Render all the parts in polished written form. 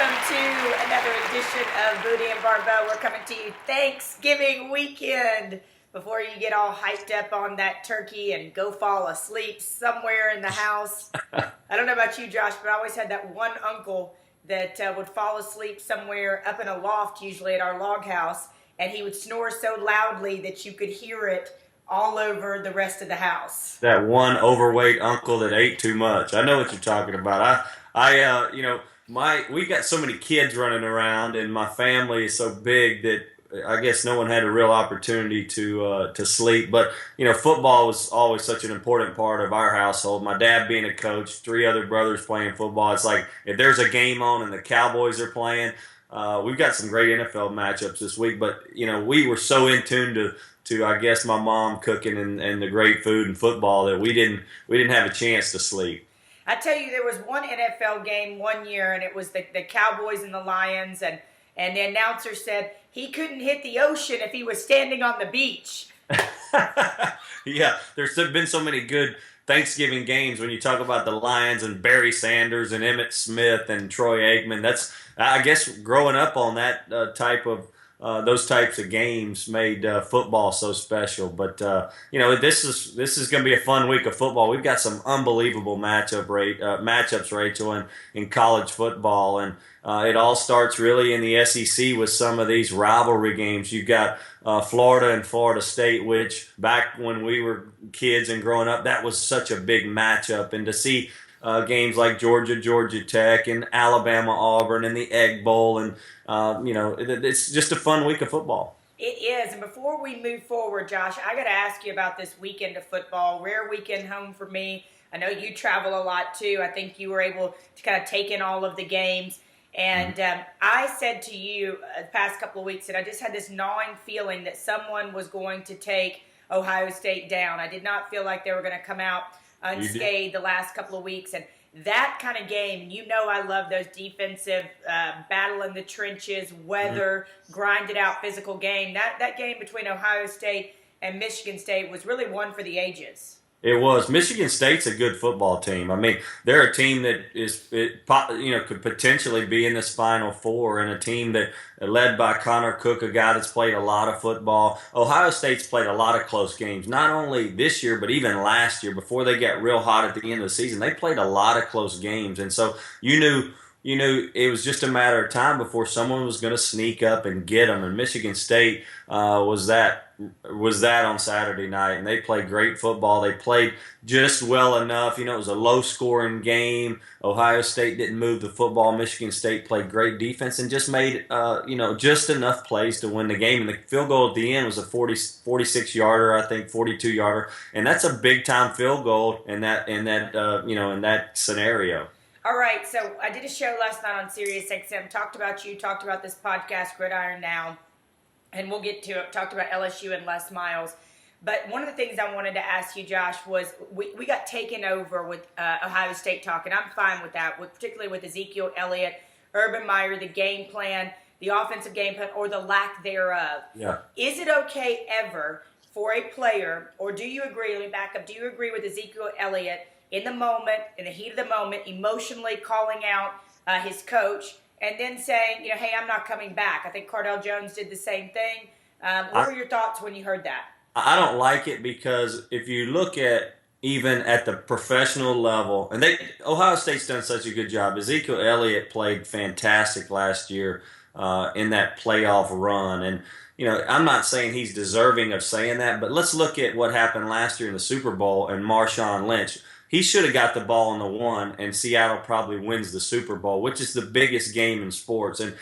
welcome to another edition of Booty and Rachel. We're coming to you Thanksgiving weekend. Before you get all hyped up on that turkey and go fall asleep somewhere in the house. I don't know about you, Josh, but I always had that one uncle that would fall asleep somewhere up in a loft, usually at our log house, and he would snore so loudly that you could hear it all over the rest of the house. That one overweight uncle that ate too much. I know what you're talking about. We got so many kids running around, and my family is so big that I guess no one had a real opportunity to sleep. But football was always such an important part of our household. My dad being a coach, three other brothers playing football. It's like if there's a game on and the Cowboys are playing, we've got some great NFL matchups this week. But we were so in tune to I guess my mom cooking and the great food and football that we didn't have a chance to sleep. I tell you, there was one NFL game one year, and it was the Cowboys and the Lions, and the announcer said he couldn't hit the ocean if he was standing on the beach. Yeah, there's been so many good Thanksgiving games when you talk about the Lions and Barry Sanders and Emmitt Smith and Troy Aikman. That's, I guess, growing up on that those types of games made football so special. But this is going to be a fun week of football. We've got some unbelievable matchups, Rachel, in college football, and it all starts really in the SEC with some of these rivalry games. You've got Florida and Florida State, which back when we were kids and growing up, that was such a big matchup, and to see games like Georgia Tech and Alabama Auburn and the Egg Bowl, and it's just a fun week of football. It is. And before we move forward, Josh, I got to ask you about this weekend of football. Rare weekend home for me. I know you travel a lot too. I think you were able to kind of take in all of the games. And I said to you the past couple of weeks that I just had this gnawing feeling that someone was going to take Ohio State down. I did not feel like they were going to come out unscathed the last couple of weeks. And that kind of game, I love those defensive, battle in the trenches, weather, grinded out physical game. That game between Ohio State and Michigan State was really one for the ages. It was. Michigan State's a good football team. I mean, they're a team that could potentially be in this Final Four, and a team that led by Connor Cook, a guy that's played a lot of football. Ohio State's played a lot of close games, not only this year, but even last year before they got real hot at the end of the season. They played a lot of close games, and so you knew it was just a matter of time before someone was going to sneak up and get them. And Michigan State was that on Saturday night, and they played great football. They played just well enough. It was a low-scoring game. Ohio State didn't move the football. Michigan State played great defense and just made just enough plays to win the game. And the field goal at the end was a 46-yarder, I think, 42-yarder, and that's a big-time field goal in that scenario. All right, so I did a show last night on Sirius XM, talked about this podcast, Gridiron Now, and we'll get to it, talked about LSU and Les Miles. But one of the things I wanted to ask you, Josh, was we got taken over with Ohio State talk, and I'm fine with that, particularly with Ezekiel Elliott, Urban Meyer, the game plan, the offensive game plan, or the lack thereof. Yeah. Is it okay ever for a player, or do you agree, let me back up, do you agree with Ezekiel Elliott in the moment, in the heat of the moment, emotionally calling out his coach, and then saying, hey, I'm not coming back? I think Cardell Jones did the same thing. What were your thoughts when you heard that? I don't like it because if you look at even at the professional level, and Ohio State's done such a good job. Ezekiel Elliott played fantastic last year in that playoff run, and I'm not saying he's deserving of saying that, but let's look at what happened last year in the Super Bowl and Marshawn Lynch. He should have got the ball on the one, and Seattle probably wins the Super Bowl, which is the biggest game in sports. And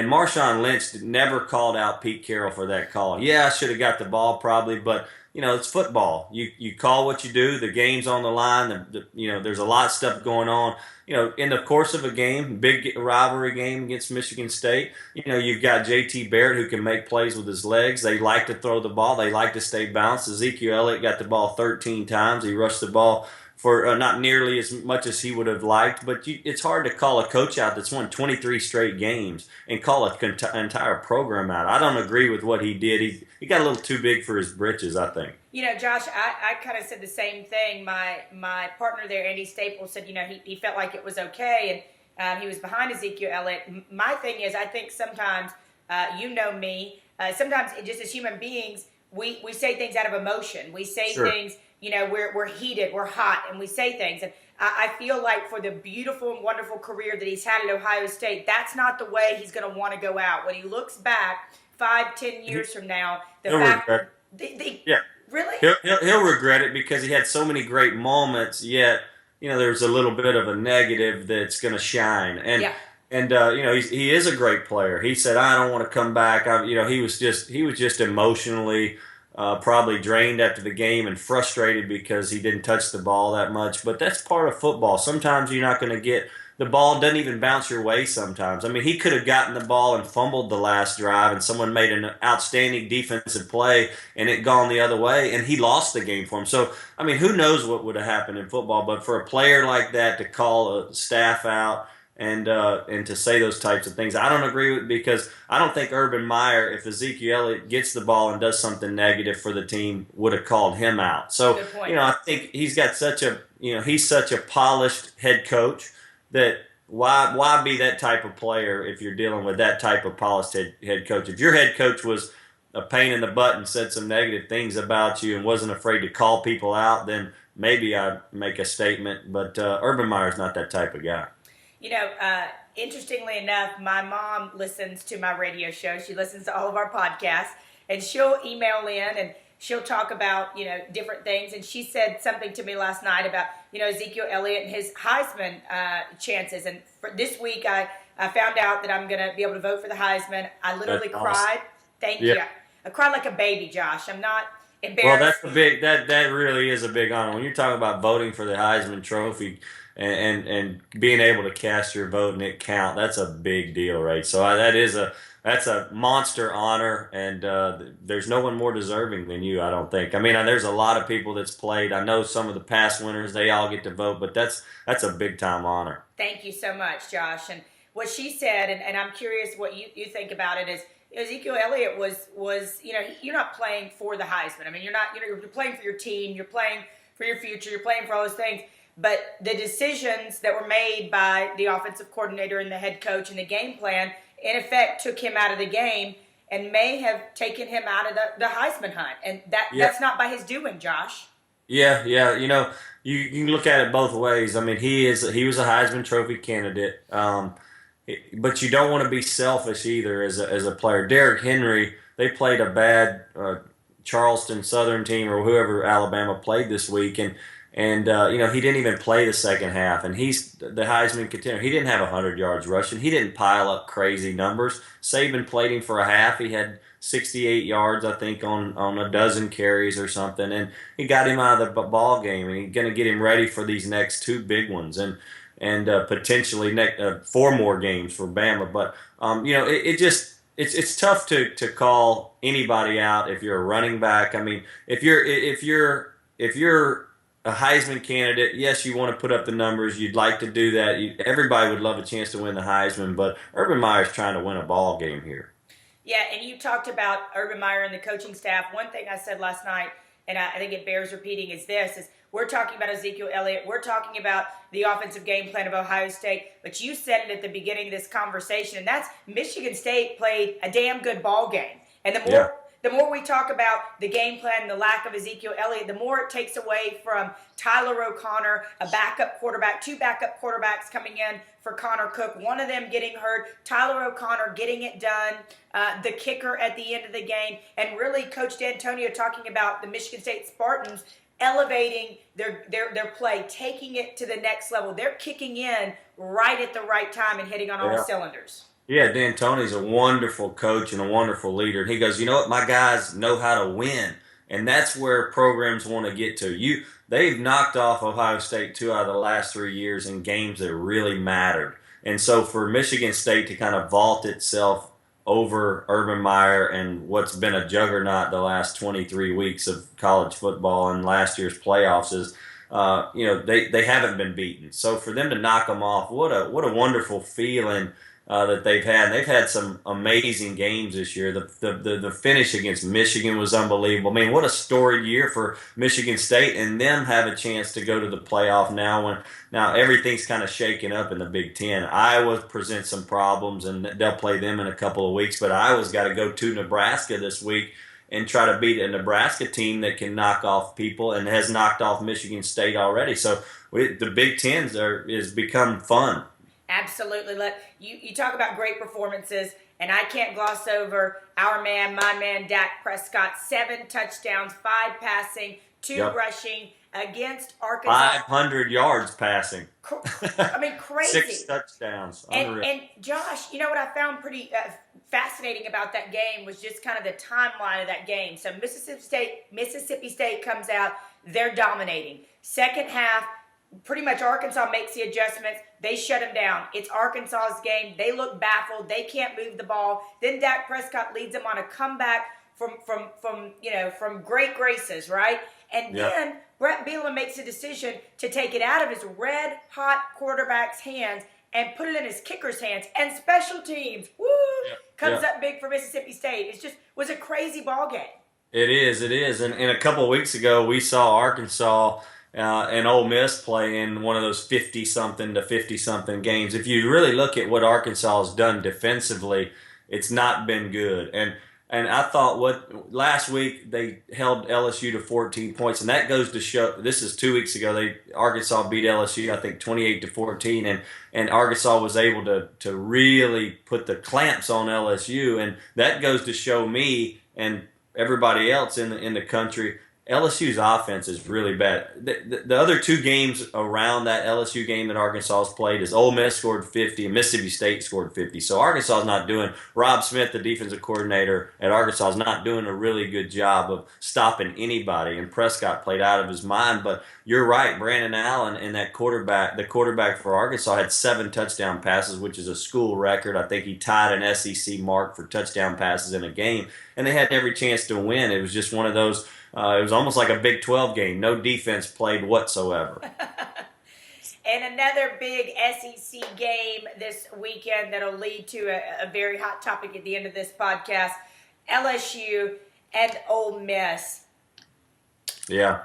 Marshawn Lynch never called out Pete Carroll for that call. Yeah, I should have got the ball probably, but it's football. You call what you do. The game's on the line. There's a lot of stuff going on. In the course of a game, big rivalry game against Michigan State, you've got J.T. Barrett who can make plays with his legs. They like to throw the ball. They like to stay balanced. Ezekiel Elliott got the ball 13 times. He rushed the ball for not nearly as much as he would have liked, but it's hard to call a coach out that's won 23 straight games and call an entire program out. I don't agree with what he did. He got a little too big for his britches, I think. Josh, I kind of said the same thing. My partner there, Andy Staples, said, he felt like it was okay. He was behind Ezekiel Elliott. My thing is, I think sometimes, you know me, sometimes just as human beings, we say things out of emotion. We say Sure. things, we're heated, we're hot, and we say things. And I feel like for the beautiful and wonderful career that he's had at Ohio State, that's not the way he's going to want to go out. When he looks back 5-10 years from now, He'll regret it. Yeah. Really? He'll regret it because he had so many great moments, yet, there's a little bit of a negative that's going to shine. And, Yeah. and he is a great player. He said, I don't want to come back. He was just emotionally probably drained after the game and frustrated because he didn't touch the ball that much. But that's part of football. Sometimes you're not going to get the ball doesn't even bounce your way sometimes. I mean, he could have gotten the ball and fumbled the last drive, and someone made an outstanding defensive play, and it gone the other way, and he lost the game for him. So, I mean, who knows what would have happened in football? But for a player like that to call a staff out and to say those types of things, I don't agree with, because I don't think Urban Meyer, if Ezekiel Elliott gets the ball and does something negative for the team, would have called him out. So, Good point. I think he's got he's such a polished head coach that why be that type of player if you're dealing with that type of polished head coach? If your head coach was a pain in the butt and said some negative things about you and wasn't afraid to call people out, then maybe I'd make a statement. But Urban Meyer's not that type of guy. Interestingly enough, my mom listens to my radio show. She listens to all of our podcasts, and she'll email in and she'll talk about, different things. And she said something to me last night about, Ezekiel Elliott and his Heisman chances. And for this week, I found out that I'm going to be able to vote for the Heisman. I literally That's cried. awesome. Thank Yeah. you. I cried like a baby, Josh. I'm not Well, embarrassed. that's a big that really is a big honor when you're talking about voting for the Heisman Trophy and being able to cast your vote and it count. That's a big deal, right? So that's a monster honor, and there's no one more deserving than you, I don't think. I mean, there's a lot of people that's played. I know some of the past winners, they all get to vote, but that's a big time honor. Thank you so much, Josh. And what she said, and I'm curious what you think about it, is Ezekiel Elliott was you're not playing for the Heisman. I mean, you're playing for your team, you're playing for your future, you're playing for all those things. But the decisions that were made by the offensive coordinator and the head coach and the game plan, in effect, took him out of the game and may have taken him out of the Heisman hunt. And that's not by his doing, Josh. Yeah. You can look at it both ways. I mean, he was a Heisman Trophy candidate, but you don't want to be selfish either as a player. Derrick Henry, they played a bad Charleston Southern team or whoever Alabama played this week, and he didn't even play the second half, and he's the Heisman contender. He didn't have 100 yards rushing. He didn't pile up crazy numbers. Saban played him for a half. He had 68 yards, I think, on a dozen carries or something, and he got him out of the ball game, and he's going to get him ready for these next two big ones, and potentially 4 more games for Bama. But it's tough to call anybody out if you're a running back. I mean, if you're a Heisman candidate, yes, you want to put up the numbers. You'd like to do that. Everybody would love a chance to win the Heisman, but Urban Meyer's trying to win a ball game here. Yeah, and you talked about Urban Meyer and the coaching staff. One thing I said last night, and I think it bears repeating, is we're talking about Ezekiel Elliott. We're talking about the offensive game plan of Ohio State. But you said it at the beginning of this conversation, and that's Michigan State played a damn good ball game. And the more we talk about the game plan and the lack of Ezekiel Elliott, the more it takes away from Tyler O'Connor, a backup quarterback, 2 backup quarterbacks coming in for Connor Cook, one of them getting hurt, Tyler O'Connor getting it done, the kicker at the end of the game, and really Coach D'Antonio talking about the Michigan State Spartans elevating their play, taking it to the next level. They're kicking in right at the right time and hitting on all cylinders. Yeah, D'Antoni's a wonderful coach and a wonderful leader. And he goes, you know what, my guys know how to win. And that's where programs want to get to. They've knocked off Ohio State 2 out of the last 3 years in games that really mattered. And so for Michigan State to kind of vault itself over Urban Meyer and what's been a juggernaut the last 23 weeks of college football and last year's playoffs is, they haven't been beaten. So for them to knock them off, what a wonderful feeling. that they've had. And they've had some amazing games this year. The finish against Michigan was unbelievable. I mean, what a storied year for Michigan State, and them have a chance to go to the playoff now. Now everything's kind of shaken up in the Big Ten. Iowa presents some problems, and they'll play them in a couple of weeks. But Iowa's got to go to Nebraska this week and try to beat a Nebraska team that can knock off people and has knocked off Michigan State already. So the Big Ten is become fun. Absolutely. You talk about great performances, and I can't gloss over our man, my man, Dak Prescott. 7 touchdowns, 5 passing, 2 rushing against Arkansas. 500 yards passing. I mean, crazy. 6 touchdowns. And Josh, you know what I found pretty fascinating about that game was just kind of the timeline of that game. So Mississippi State comes out, they're dominating. Second half, pretty much Arkansas makes the adjustments. They shut them down. It's Arkansas's game. They look baffled. They can't move the ball. Then Dak Prescott leads them on a comeback from great graces, right? And then Brett Bielema makes a decision to take it out of his red-hot quarterback's hands and put it in his kicker's hands. And special teams, comes up big for Mississippi State. Was a crazy ball game. It is. And a couple of weeks ago, we saw Arkansas and Ole Miss play in one of those 50-something to 50-something games. If you really look at what Arkansas has done defensively, it's not been good. And I thought last week they held LSU to 14 points, and that goes to show. This is 2 weeks ago. Arkansas beat LSU, I think 28-14, and Arkansas was able to really put the clamps on LSU, and that goes to show me and everybody else in the country. LSU's offense is really bad. The other 2 games around that LSU game that Arkansas has played is Ole Miss scored 50 and Mississippi State scored 50. So Arkansas is not doing – Rob Smith, the defensive coordinator at Arkansas, is not doing a really good job of stopping anybody. And Prescott played out of his mind. But you're right, Brandon Allen and the quarterback for Arkansas had 7 touchdown passes, which is a school record. I think he tied an SEC mark for touchdown passes in a game. And they had every chance to win. It was just one of those – it was almost like a Big 12 game. No defense played whatsoever. And another big SEC game this weekend that'll lead to a very hot topic at the end of this podcast, LSU and Ole Miss. Yeah,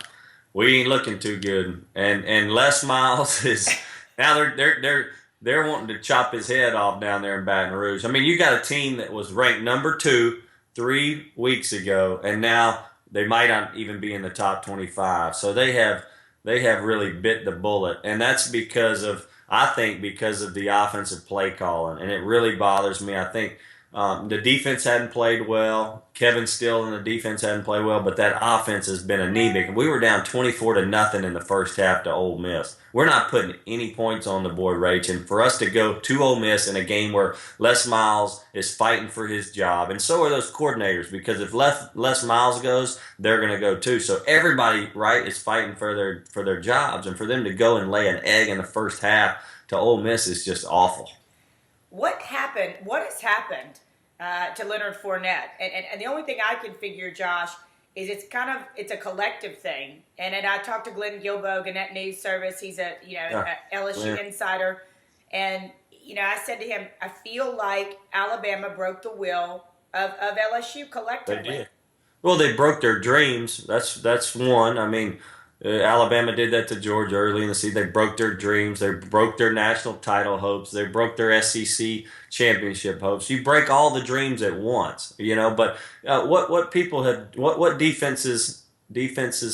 we ain't looking too good. And Les Miles is now they're wanting to chop his head off down there in Baton Rouge. I mean, you got a team that was ranked number 2 3 weeks ago, and now they might not even be in the top 25. So they have really bit the bullet. And that's because of the offensive play calling. And it really bothers me. I think the defense hadn't played well. Kevin Steele and the defense hadn't played well, but that offense has been anemic. We were down 24-0 in the first half to Ole Miss. We're not putting any points on the board, Rach. And for us to go to Ole Miss in a game where Les Miles is fighting for his job, and so are those coordinators, because if Les Miles goes, they're going to go too. So everybody, right, is fighting for their jobs, and for them to go and lay an egg in the first half to Ole Miss is just awful. What happened? What has happened to Leonard Fournette? And the only thing I can figure, Josh, is it's a collective thing. And I talked to Glenn Guilbeau, Gannett News Service. He's a LSU insider, and I said to him, I feel like Alabama broke the will of LSU collectively. They did. Well, they broke their dreams. That's one. I mean, Alabama did that to Georgia early in the season. They broke their dreams. They broke their national title hopes. They broke their SEC championship hopes. You break all the dreams at once, But what defenses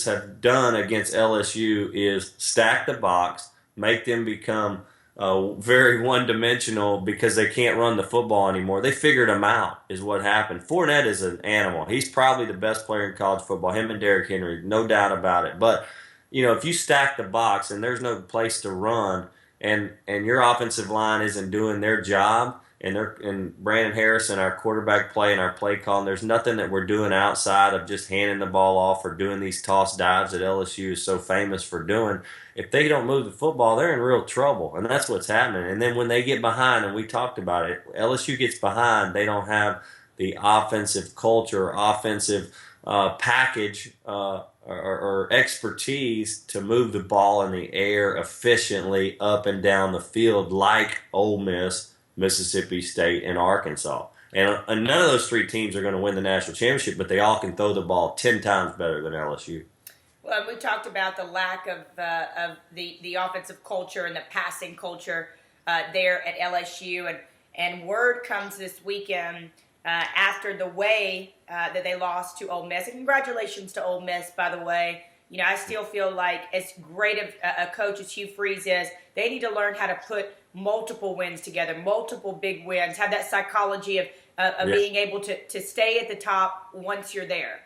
have done against LSU is stack the box, make them become very one-dimensional because they can't run the football anymore. They figured him out, is what happened. Fournette is an animal. He's probably the best player in college football, him and Derrick Henry, no doubt about it. But, if you stack the box and there's no place to run and your offensive line isn't doing their job, and Brandon Harrison, our quarterback play and our play call, and there's nothing that we're doing outside of just handing the ball off or doing these toss dives that LSU is so famous for doing. If they don't move the football, they're in real trouble, and that's what's happening. And then when they get behind, and we talked about it, LSU gets behind, they don't have the offensive culture, offensive package or expertise to move the ball in the air efficiently up and down the field like Ole Miss Mississippi State, and Arkansas. And none of those three teams are going to win the national championship, but they all can throw the ball 10 times better than LSU. Well, we talked about the lack of the offensive culture and the passing culture there at LSU, and word comes this weekend after the way that they lost to Ole Miss. And congratulations to Ole Miss, by the way. You know, I still feel like as great of a coach as Hugh Freeze is, they need to learn how to put multiple wins together, multiple big wins, have that psychology of being able to stay at the top once you're there.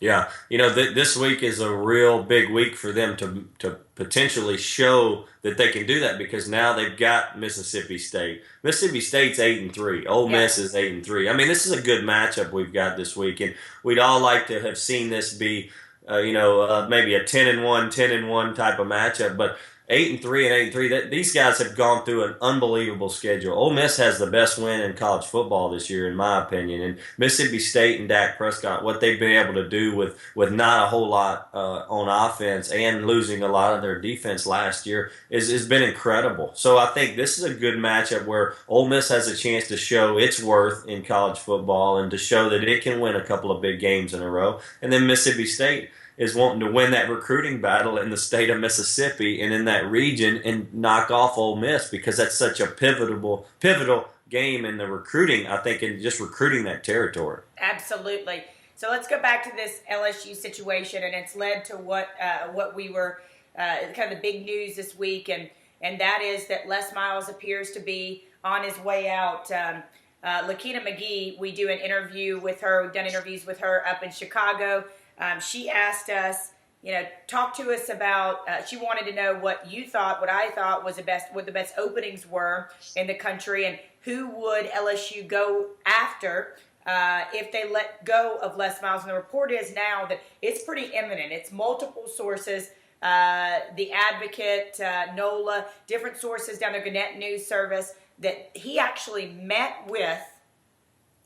Yeah, you know, this week is a real big week for them to potentially show that they can do that, because now they've got Mississippi State. Mississippi State's 8-3. Ole Miss is 8-3. I mean, this is a good matchup we've got this week, and we'd all like to have seen this be, maybe a 10-1, 10-1 type of matchup, but 8-3 and 8-3. These guys have gone through an unbelievable schedule. Ole Miss has the best win in college football this year, in my opinion. And Mississippi State and Dak Prescott, what they've been able to do with not a whole lot on offense and losing a lot of their defense last year has been incredible. So I think this is a good matchup where Ole Miss has a chance to show its worth in college football and to show that it can win a couple of big games in a row. And then Mississippi State is wanting to win that recruiting battle in the state of Mississippi and in that region and knock off Ole Miss, because that's such a pivotal game in the recruiting, I think, in just recruiting that territory. Absolutely. So let's go back to this LSU situation, and it's led to what we were kind of the big news this week, and that is that Les Miles appears to be on his way out. Lakina McGee, we do an interview with her. We've done interviews with her up in Chicago. She asked us, talk to us about, she wanted to know what you thought, what I thought was what the best openings were in the country, and who would LSU go after if they let go of Les Miles. And the report is now that it's pretty imminent. It's multiple sources, The Advocate, NOLA, different sources down there, Gannett News Service, that he actually met with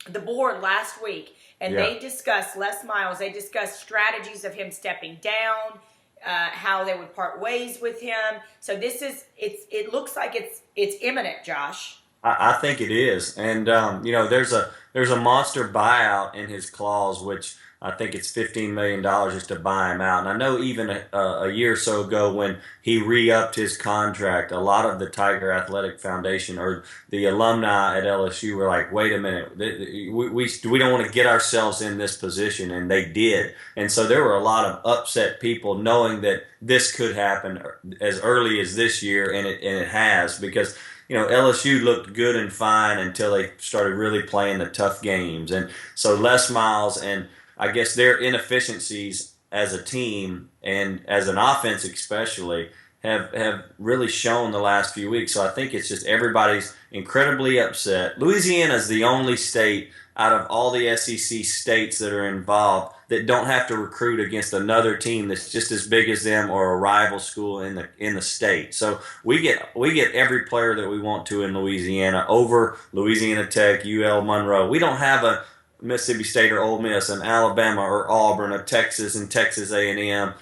the board last week. And they discussed Les Miles. They discussed strategies of him stepping down, how they would part ways with him. So it looks like it's imminent, Josh. I think it is, and there's a monster buyout in his clause, which I think it's $15 million just to buy him out. And I know even a year or so ago when he re-upped his contract, a lot of the Tiger Athletic Foundation or the alumni at LSU were like, wait a minute, we don't want to get ourselves in this position, and they did. And so there were a lot of upset people knowing that this could happen as early as this year, and it has, because LSU looked good and fine until they started really playing the tough games. And so Les Miles and I guess their inefficiencies as a team and as an offense especially have really shown the last few weeks. So I think it's just everybody's incredibly upset. Louisiana is the only state out of all the SEC states that are involved that don't have to recruit against another team that's just as big as them or a rival school in the state. So we get every player that we want to in Louisiana over Louisiana Tech, UL Monroe. We don't have a Mississippi State or Ole Miss, and Alabama or Auburn, or Texas and Texas A&M,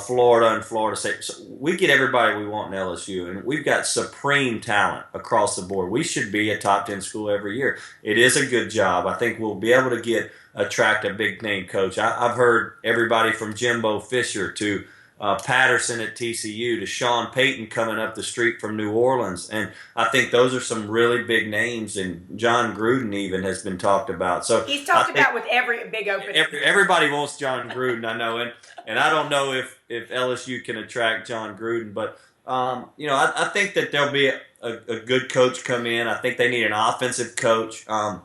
Florida and Florida State. So we get everybody we want in LSU, and we've got supreme talent across the board. We should be a top 10 school every year. It is a good job. I think we'll be able to attract a big name coach. I've heard everybody from Jimbo Fisher to Patterson at TCU to Sean Payton coming up the street from New Orleans. And I think those are some really big names, and John Gruden even has been talked about. So he's talked about with every big opening. Everybody wants John Gruden, I know, and I don't know if LSU can attract John Gruden, but I think that there'll be a good coach come in. I think they need an offensive coach. I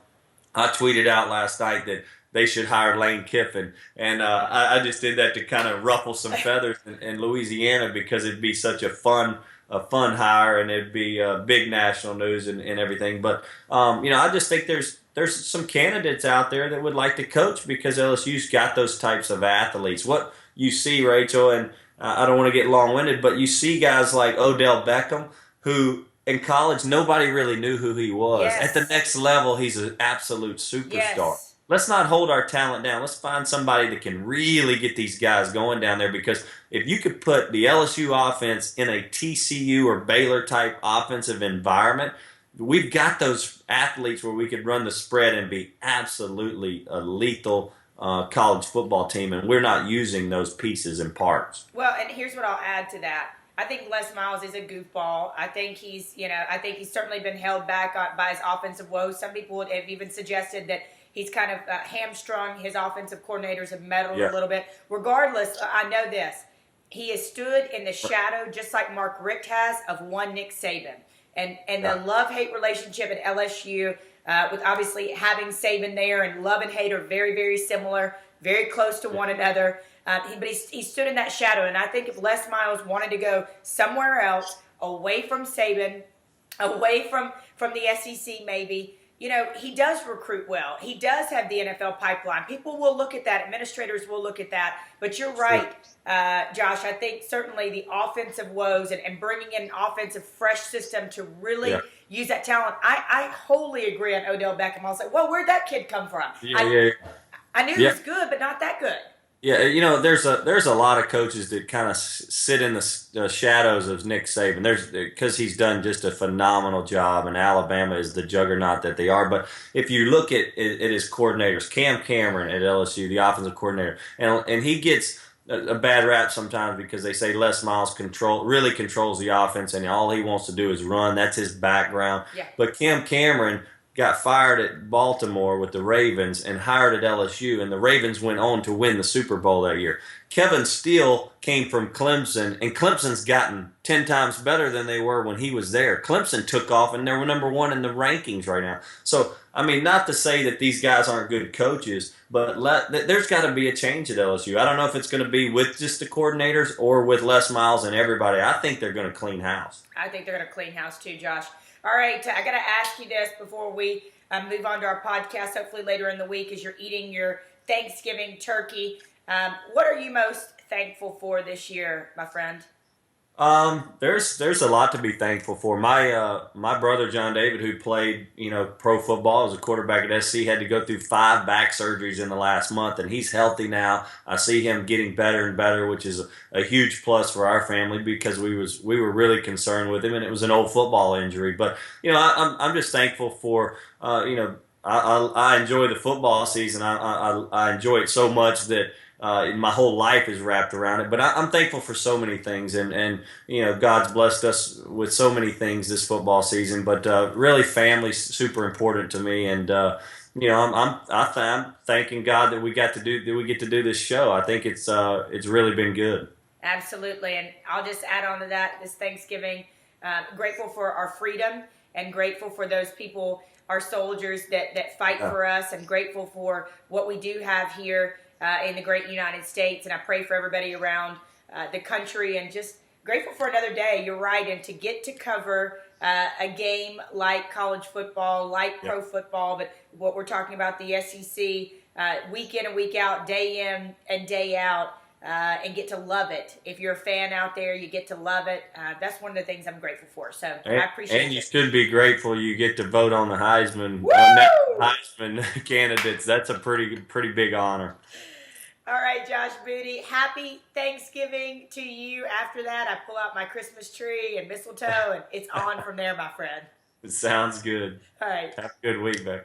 tweeted out last night that they should hire Lane Kiffin. And I just did that to kind of ruffle some feathers in Louisiana, because it'd be such a fun hire, and it'd be big national news and everything. But, I just think there's some candidates out there that would like to coach, because LSU's got those types of athletes. What you see, Rachel, and I don't want to get long-winded, but you see guys like Odell Beckham, who in college nobody really knew who he was. Yes. At the next level, he's an absolute superstar. Yes. Let's not hold our talent down. Let's find somebody that can really get these guys going down there, because if you could put the LSU offense in a TCU or Baylor type offensive environment, we've got those athletes where we could run the spread and be absolutely a lethal college football team, and we're not using those pieces and parts. Well, and here's what I'll add to that. I think Les Miles is a goofball. I think I think he's certainly been held back by his offensive woes. Some people have even suggested that he's kind of hamstrung his offensive coordinators have meddled a little bit. Regardless, I know this. He has stood in the shadow, just like Mark Richt has, of one Nick Saban. And the love-hate relationship at LSU, with obviously having Saban there, and love and hate are very, very similar, very close to one another. But he stood in that shadow, and I think if Les Miles wanted to go somewhere else, away from Saban, away from the SEC maybe, he does recruit well. He does have the NFL pipeline. People will look at that. Administrators will look at that. But you're right, Josh. I think certainly the offensive woes and bringing in an offensive fresh system to really use that talent. I wholly agree on Odell Beckham. I was like, well, where'd that kid come from? I knew he was good, but not that good. Yeah, there's a lot of coaches that kind of sit in the shadows of Nick Saban. Because he's done just a phenomenal job, and Alabama is the juggernaut that they are. But if you look at his coordinators, Cam Cameron at LSU, the offensive coordinator, and he gets a bad rap sometimes because they say Les Miles really controls the offense, and all he wants to do is run. That's his background. Yeah. But Cam Cameron got fired at Baltimore with the Ravens and hired at LSU, and the Ravens went on to win the Super Bowl that year. Kevin Steele came from Clemson, and Clemson's gotten 10 times better than they were when he was there. Clemson took off, and they're number one in the rankings right now. So, I mean, not to say that these guys aren't good coaches, but there's got to be a change at LSU. I don't know if it's going to be with just the coordinators or with Les Miles and everybody. I think they're going to clean house. I think they're going to clean house too, Josh. All right, I got to ask you this before we move on to our podcast, hopefully later in the week as you're eating your Thanksgiving turkey. What are you most thankful for this year, my friend? There's a lot to be thankful for. My brother John David, who played pro football as a quarterback at SC, had to go through 5 back surgeries in the last month, and he's healthy now. I see him getting better and better, which is a huge plus for our family because we were really concerned with him, and it was an old football injury. But I'm just thankful for I enjoy the football season. I enjoy it so much that. My whole life is wrapped around it, but I'm thankful for so many things, and God's blessed us with so many things this football season. But really, family's super important to me, and I'm thanking God that we get to do this show. I think it's really been good. Absolutely, and I'll just add on to that this Thanksgiving. Grateful for our freedom, and grateful for those people, our soldiers that fight for us, and grateful for what we do have here. In the great United States, and I pray for everybody around the country, and just grateful for another day. You're right, and to get to cover a game like college football, like pro football, but what we're talking about, the SEC, week in and week out, day in and day out, and get to love it. If you're a fan out there, you get to love it. That's one of the things I'm grateful for. So I appreciate it. And you should be grateful you get to vote on the Heisman candidates. That's a pretty big honor. All right, Josh Booty, happy Thanksgiving to you. After that, I pull out my Christmas tree and mistletoe, and it's on from there, my friend. It sounds good. All right. Have a good week, babe.